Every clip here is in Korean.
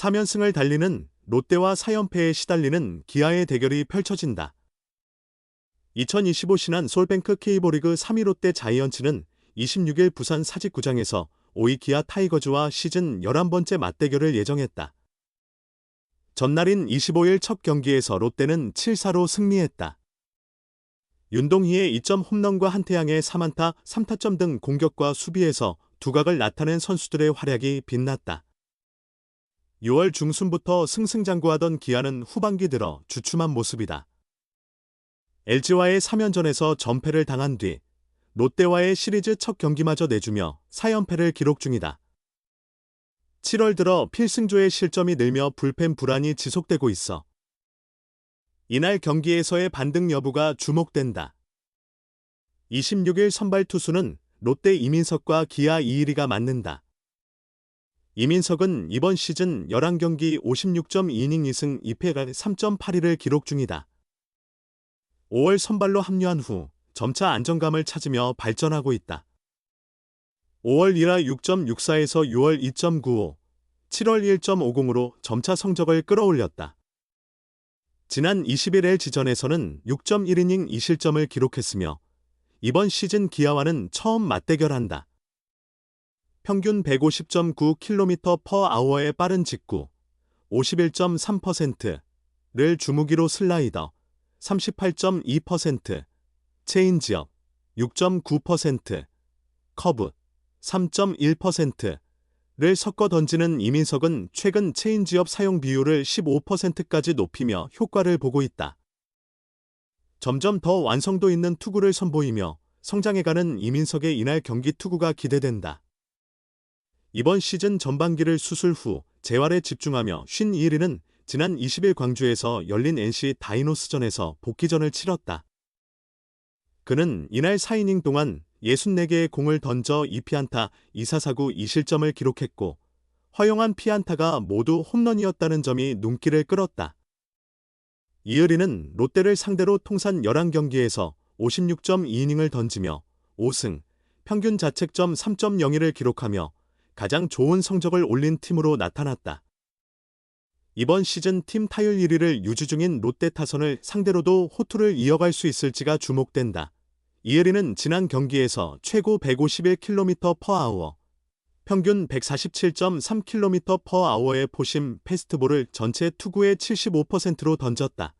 3연승을 달리는 롯데와 4연패에 시달리는 기아의 대결이 펼쳐진다. 2025 신한 솔뱅크 K리그 3위 롯데 자이언츠는 26일 부산 사직구장에서 5위 기아 타이거즈와 시즌 11번째 맞대결을 예정했다. 전날인 25일 첫 경기에서 롯데는 7-4로 승리했다. 윤동희의 2점 홈런과 한태양의 3안타, 3타점 등 공격과 수비에서 두각을 나타낸 선수들의 활약이 빛났다. 6월 중순부터 승승장구하던 기아는 후반기 들어 주춤한 모습이다. LG와의 3연전에서 전패를 당한 뒤 롯데와의 시리즈 첫 경기마저 내주며 4연패를 기록 중이다. 7월 들어 필승조의 실점이 늘며 불펜 불안이 지속되고 있어 이날 경기에서의 반등 여부가 주목된다. 26일 선발 투수는 롯데 이민석과 기아 이일이가 맞는다. 이민석은 이번 시즌 11경기 56.2이닝 2승 2패가 3.82를 기록 중이다. 5월 선발로 합류한 후 점차 안정감을 찾으며 발전하고 있다. 5월 1화 6.64에서 6월 2.95, 7월 1.50으로 점차 성적을 끌어올렸다. 지난 20일 LG전에서는 6.1이닝 2실점을 기록했으며 이번 시즌 기아와는 처음 맞대결한다. 평균 150.9km/h의 빠른 직구, 51.3%를 주무기로 슬라이더, 38.2%, 체인지업, 6.9%, 커브, 3.1%를 섞어 던지는 이민석은 최근 체인지업 사용 비율을 15%까지 높이며 효과를 보고 있다. 점점 더 완성도 있는 투구를 선보이며 성장해가는 이민석의 이날 경기 투구가 기대된다. 이번 시즌 전반기를 수술 후 재활에 집중하며 52일에는 지난 20일 광주에서 열린 NC 다이노스전에서 복귀전을 치렀다. 그는 이날 4이닝 동안 64개의 공을 던져 2피안타, 2사사구 2실점을 기록했고 허용한 피안타가 모두 홈런이었다는 점이 눈길을 끌었다. 이을이는 롯데를 상대로 통산 11경기에서 56.2이닝을 던지며 5승, 평균 자책점 3.01을 기록하며 가장 좋은 성적을 올린 팀으로 나타났다. 이번 시즌 팀 타율 1위를 유지 중인 롯데 타선을 상대로도 호투를 이어갈 수 있을지가 주목된다. 이혜리는 지난 경기에서 최고 151km/h, 평균 147.3km/h의 포심 패스트볼을 전체 투구의 75%로 던졌다.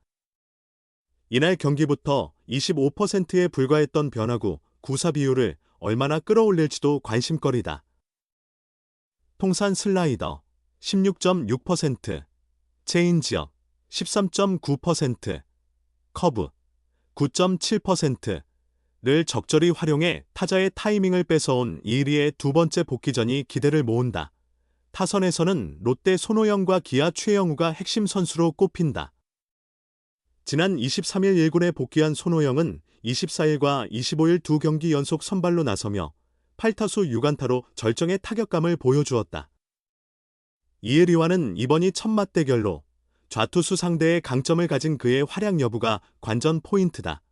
이날 경기부터 25%에 불과했던 변화구, 구사 비율을 얼마나 끌어올릴지도 관심거리다. 통산 슬라이더 16.6%, 체인지업 13.9%, 커브 9.7%를 적절히 활용해 타자의 타이밍을 뺏어온 이일이의 두 번째 복귀전이 기대를 모은다. 타선에서는 롯데 손호영과 기아 최영우가 핵심 선수로 꼽힌다. 지난 23일 1군에 복귀한 손호영은 24일과 25일 두 경기 연속 선발로 나서며 8타수 6안타로 절정의 타격감을 보여주었다. 이혜리와는 이번이 첫 맞대결로 좌투수 상대의 강점을 가진 그의 활약 여부가 관전 포인트다.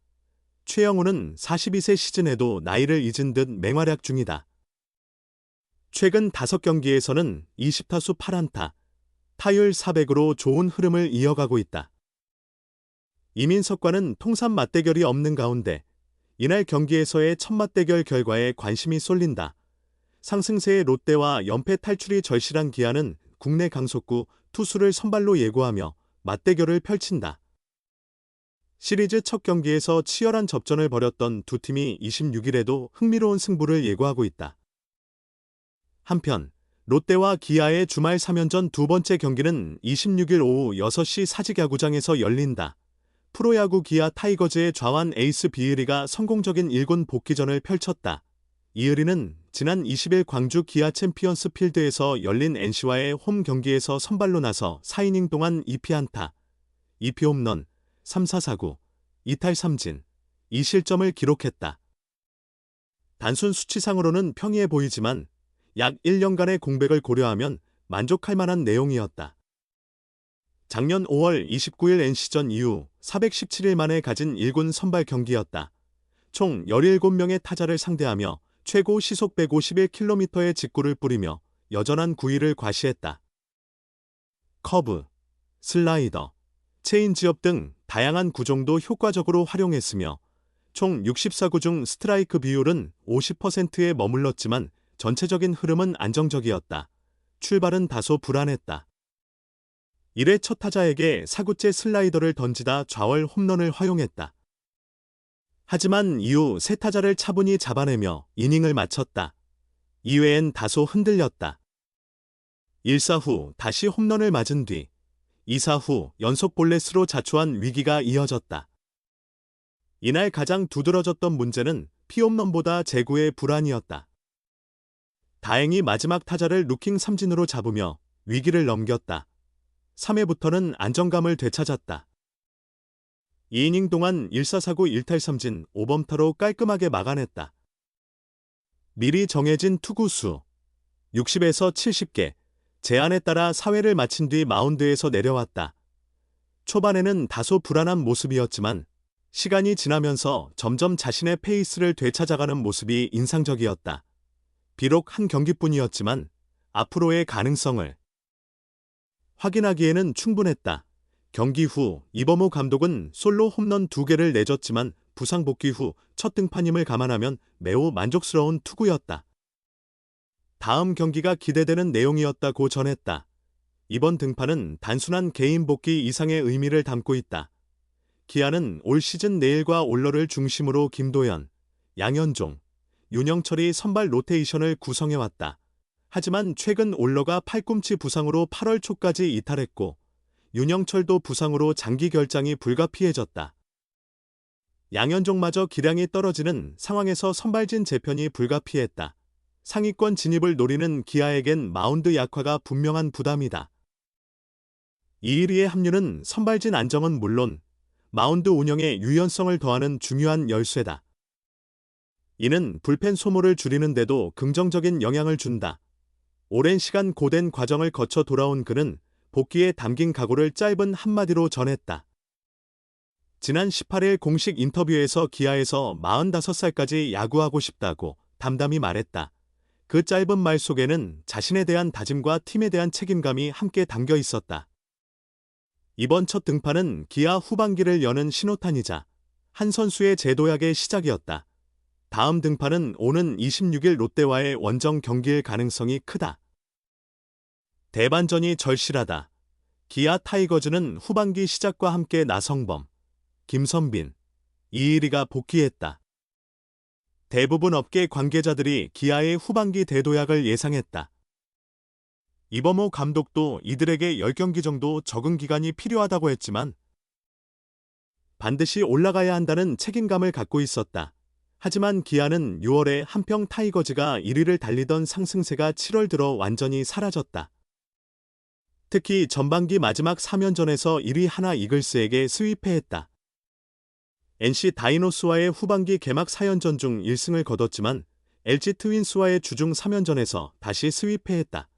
최영우는 42세 시즌에도 나이를 잊은 듯 맹활약 중이다. 최근 5경기에서는 20타수 8안타, 타율 400으로 좋은 흐름을 이어가고 있다. 이민석과는 통산 맞대결이 없는 가운데 이날 경기에서의 첫 맞대결 결과에 관심이 쏠린다. 상승세의 롯데와 연패 탈출이 절실한 기아는 국내 강속구 투수를 선발로 예고하며 맞대결을 펼친다. 시리즈 첫 경기에서 치열한 접전을 벌였던 두 팀이 26일에도 흥미로운 승부를 예고하고 있다. 한편 롯데와 기아의 주말 3연전 두 번째 경기는 26일 오후 6시 사직야구장에서 열린다. 프로야구 기아 타이거즈의 좌완 에이스 비의리가 성공적인 1군 복귀전을 펼쳤다. 이의리는 지난 20일 광주 기아 챔피언스 필드에서 열린 NC와의 홈 경기에서 선발로 나서 4이닝 동안 2피안타, 2피 홈런, 3사사구, 2탈 3진, 2실점을 기록했다. 단순 수치상으로는 평이해 보이지만 약 1년간의 공백을 고려하면 만족할 만한 내용이었다. 작년 5월 29일 NC전 이후 417일 만에 가진 1군 선발 경기였다. 총 17명의 타자를 상대하며 최고 시속 151km의 직구를 뿌리며 여전한 구위를 과시했다. 커브, 슬라이더, 체인지업 등 다양한 구종도 효과적으로 활용했으며 총 64구 중 스트라이크 비율은 50%에 머물렀지만 전체적인 흐름은 안정적이었다. 출발은 다소 불안했다. 1회 첫 타자에게 4구째 슬라이더를 던지다 좌월 홈런을 허용했다. 하지만 이후 세 타자를 차분히 잡아내며 이닝을 마쳤다. 2회엔 다소 흔들렸다. 1사 후 다시 홈런을 맞은 뒤 2사 후 연속 볼넷으로 자초한 위기가 이어졌다. 이날 가장 두드러졌던 문제는 피홈런보다 제구의 불안이었다. 다행히 마지막 타자를 루킹 삼진으로 잡으며 위기를 넘겼다. 3회부터는 안정감을 되찾았다. 2이닝 동안 1사4구 1탈3진 5범타로 깔끔하게 막아냈다. 미리 정해진 투구수 60에서 70개, 제안에 따라 4회를 마친 뒤 마운드에서 내려왔다. 초반에는 다소 불안한 모습이었지만 시간이 지나면서 점점 자신의 페이스를 되찾아가는 모습이 인상적이었다. 비록 한 경기뿐이었지만 앞으로의 가능성을 확인하기에는 충분했다. 경기 후 이범호 감독은 솔로 홈런 2개를 내줬지만 부상 복귀 후 첫 등판임을 감안하면 매우 만족스러운 투구였다. 다음 경기가 기대되는 내용이었다고 전했다. 이번 등판은 단순한 개인 복귀 이상의 의미를 담고 있다. 기아는 올 시즌 내일과 올러를 중심으로 김도현, 양현종, 윤영철이 선발 로테이션을 구성해왔다. 하지만 최근 올러가 팔꿈치 부상으로 8월 초까지 이탈했고 윤영철도 부상으로 장기 결장이 불가피해졌다. 양현종마저 기량이 떨어지는 상황에서 선발진 재편이 불가피했다. 상위권 진입을 노리는 기아에겐 마운드 약화가 분명한 부담이다. 이일이의 합류는 선발진 안정은 물론 마운드 운영에 유연성을 더하는 중요한 열쇠다. 이는 불펜 소모를 줄이는 데도 긍정적인 영향을 준다. 오랜 시간 고된 과정을 거쳐 돌아온 그는 복귀에 담긴 각오를 짧은 한마디로 전했다. 지난 18일 공식 인터뷰에서 기아에서 45살까지 야구하고 싶다고 담담히 말했다. 그 짧은 말 속에는 자신에 대한 다짐과 팀에 대한 책임감이 함께 담겨 있었다. 이번 첫 등판은 기아 후반기를 여는 신호탄이자 한 선수의 재도약의 시작이었다. 다음 등판은 오는 26일 롯데와의 원정 경기일 가능성이 크다. 대반전이 절실하다. 기아 타이거즈는 후반기 시작과 함께 나성범, 김선빈, 이일이가 복귀했다. 대부분 업계 관계자들이 기아의 후반기 대도약을 예상했다. 이범호 감독도 이들에게 10경기 정도 적응 기간이 필요하다고 했지만 반드시 올라가야 한다는 책임감을 갖고 있었다. 하지만 기아는 6월에 한평 타이거즈가 1위를 달리던 상승세가 7월 들어 완전히 사라졌다. 특히 전반기 마지막 3연전에서 1위 하나 이글스에게 스위패했다. NC 다이노스와의 후반기 개막 4연전 중 1승을 거뒀지만 LG 트윈스와의 주중 3연전에서 다시 스위패했다.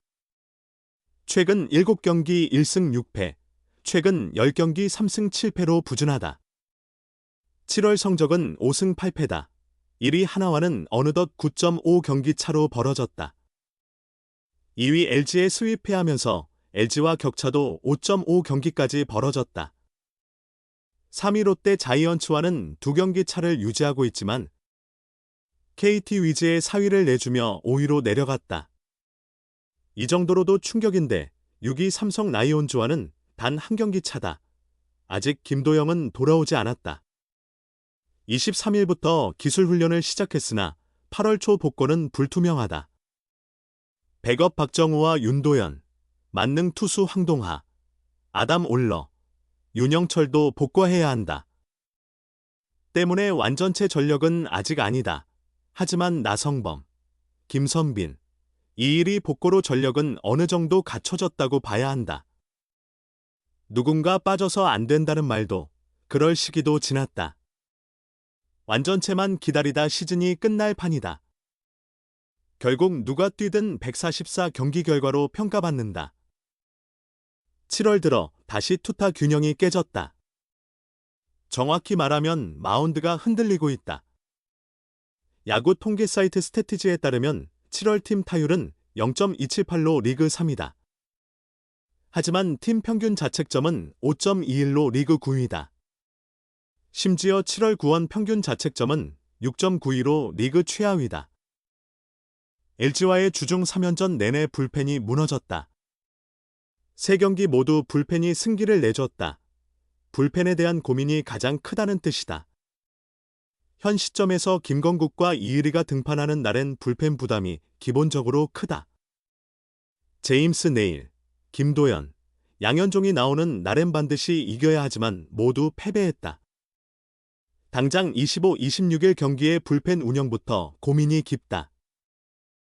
최근 7경기 1승 6패, 최근 10경기 3승 7패로 부진하다. 7월 성적은 5승 8패다. 1위 하나와는 어느덧 9.5 경기 차로 벌어졌다. 2위 LG에 스위패하면서 LG와 격차도 5.5 경기까지 벌어졌다. 3위 롯데 자이언츠와는 2경기 차를 유지하고 있지만 KT 위즈에 4위를 내주며 5위로 내려갔다. 이 정도로도 충격인데 6위 삼성 라이온즈와는 단 한 경기 차다. 아직 김도영은 돌아오지 않았다. 23일부터 기술 훈련을 시작했으나 8월 초 복권은 불투명하다. 백업 박정우와 윤도현, 만능 투수 황동하, 아담 올러, 윤영철도 복귀해야 한다. 때문에 완전체 전력은 아직 아니다. 하지만 나성범, 김선빈, 이일이 복고로 전력은 어느 정도 갖춰졌다고 봐야 한다. 누군가 빠져서 안 된다는 말도 그럴 시기도 지났다. 완전체만 기다리다 시즌이 끝날 판이다. 결국 누가 뛰든 144 경기 결과로 평가받는다. 7월 들어 다시 투타 균형이 깨졌다. 정확히 말하면 마운드가 흔들리고 있다. 야구 통계 사이트 스태티지에 따르면 7월 팀 타율은 0.278로 리그 3위다. 하지만 팀 평균 자책점은 5.21로 리그 9위다. 심지어 7월 9원 평균 자책점은 6.92로 리그 최하위다. LG와의 주중 3연전 내내 불펜이 무너졌다. 3경기 모두 불펜이 승기를 내줬다. 불펜에 대한 고민이 가장 크다는 뜻이다. 현 시점에서 김건국과 이의리가 등판하는 날엔 불펜 부담이 기본적으로 크다. 제임스 네일, 김도현, 양현종이 나오는 날엔 반드시 이겨야 하지만 모두 패배했다. 당장 25, 26일 경기의 불펜 운영부터 고민이 깊다.